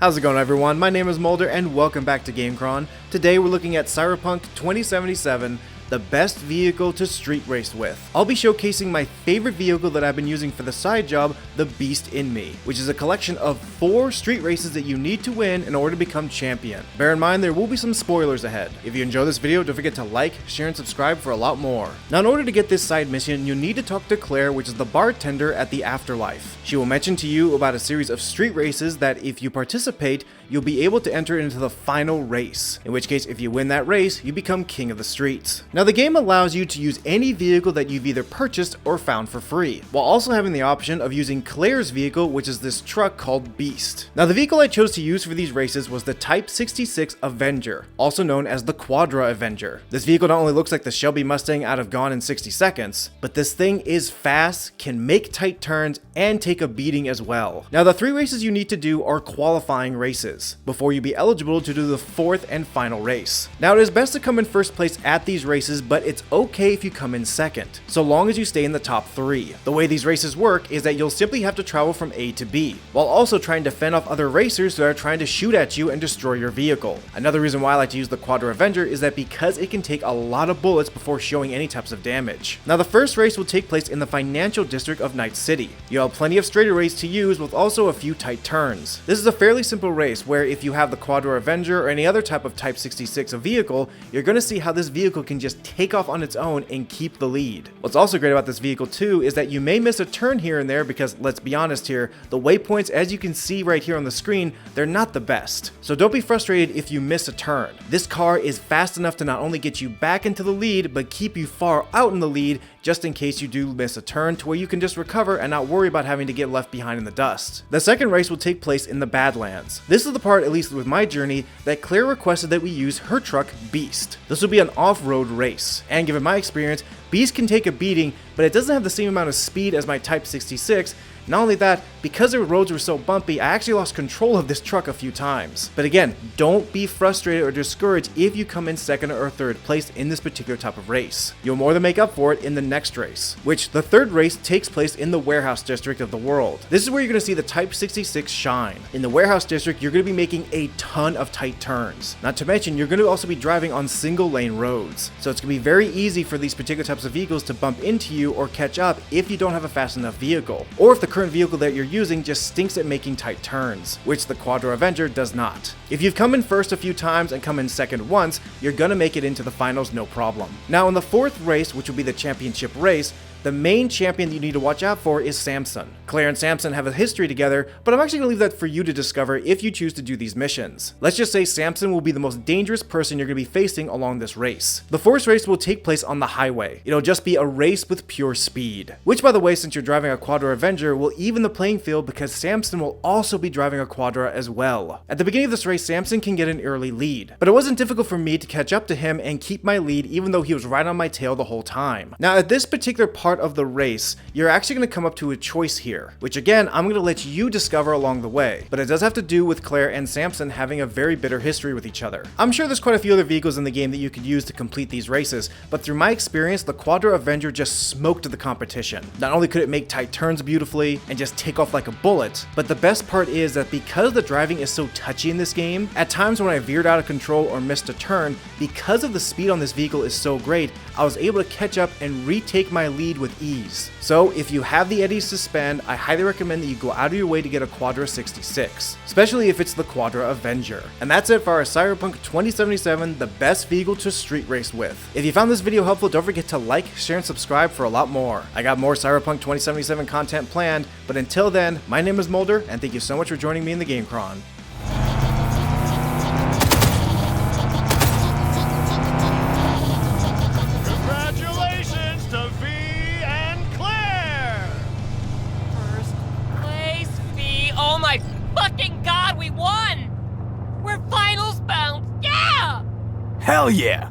How's it going, everyone? My name is Mulder and welcome back to GameChron. Today we're looking at Cyberpunk 2077, the best vehicle to street race with. I'll be showcasing my favorite vehicle that I've been using for the side job, the Beast in Me, which is a collection of 4 street races that you need to win in order to become champion. Bear in mind there will be some spoilers ahead. If you enjoy this video, don't forget to like, share, and subscribe for a lot more. Now, in order to get this side mission, you need to talk to Claire, which is the bartender at the Afterlife. She will mention to you about a series of street races that if you participate, you'll be able to enter into the final race, in which case if you win that race, you become king of the streets. Now, the game allows you to use any vehicle that you've either purchased or found for free, while also having the option of using Claire's vehicle, which is this truck called Beast. Now, the vehicle I chose to use for these races was the Type 66 Avenger, also known as the Quadra Avenger. This vehicle not only looks like the Shelby Mustang out of Gone in 60 Seconds, but this thing is fast, can make tight turns, and take a beating as well. Now, the 3 races you need to do are qualifying races, before you be eligible to do the 4th and final race. Now, it is best to come in first place at these races, but it's okay if you come in second, so long as you stay in the top 3. The way these races work is that you'll simply have to travel from A to B, while also trying to fend off other racers that are trying to shoot at you and destroy your vehicle. Another reason why I like to use the Quarda Avenger is that because it can take a lot of bullets before showing any types of damage. Now, the first race will take place in the financial district of Night City. You'll have plenty of straightaways to use with also a few tight turns. This is a fairly simple race where if you have the Quadra Avenger or any other type of Type 66 vehicle, you're going to see how this vehicle can just take off on its own and keep the lead. What's also great about this vehicle too is that you may miss a turn here and there because, let's be honest here, the waypoints, as you can see right here on the screen, they're not the best. So don't be frustrated if you miss a turn. This car is fast enough to not only get you back into the lead, but keep you far out in the lead just in case you do miss a turn, to where you can just recover and not worry about having to get left behind in the dust. The second race will take place in the Badlands. This is the part, at least with my journey, that Claire requested that we use her truck, Beast. This will be an off-road race, and given my experience, Beast can take a beating, but it doesn't have the same amount of speed as my Type 66. Not only that, because the roads were so bumpy, I actually lost control of this truck a few times. But again, don't be frustrated or discouraged if you come in second or third place in this particular type of race. You'll more than make up for it in the next race, which the third race takes place in the warehouse district of the world. This is where you're going to see the Type 66 shine. In the warehouse district, you're going to be making a ton of tight turns. Not to mention, you're going to also be driving on single lane roads. So it's going to be very easy for these particular types of vehicles to bump into you or catch up if you don't have a fast enough vehicle, or if the current vehicle that you're using just stinks at making tight turns, which the Quadra Avenger does not. If you've come in first a few times and come in second once, you're gonna make it into the finals no problem. Now, in the 4th race, which will be the championship race, the main champion that you need to watch out for is Samson. Claire and Samson have a history together, but I'm actually going to leave that for you to discover if you choose to do these missions. Let's just say Samson will be the most dangerous person you're going to be facing along this race. The 4th race will take place on the highway. It'll just be a race with pure speed. Which, by the way, since you're driving a Quadra Avenger, will even the playing field because Samson will also be driving a Quadra as well. At the beginning of this race, Samson can get an early lead, but it wasn't difficult for me to catch up to him and keep my lead even though he was right on my tail the whole time. Now, at this particular part of the race, you're actually going to come up to a choice here, which again, I'm going to let you discover along the way, but it does have to do with Claire and Samson having a very bitter history with each other. I'm sure there's quite a few other vehicles in the game that you could use to complete these races, but through my experience, the Quadra Avenger just smoked the competition. Not only could it make tight turns beautifully and just take off like a bullet, but the best part is that because the driving is so touchy in this game, at times when I veered out of control or missed a turn, because of the speed on this vehicle is so great, I was able to catch up and retake my lead with ease. So if you have the eddies to spend, I highly recommend that you go out of your way to get a Quadra 66, especially if it's the Quadra Avenger. And that's it for our Cyberpunk 2077, the best vehicle to street race with. If you found this video helpful, don't forget to like, share, and subscribe for a lot more. I got more Cyberpunk 2077 content planned, but until then, my name is Mulder, and thank you so much for joining me in the GameChron. Oh my fucking god, we won! We're finals bound! Yeah! Hell yeah!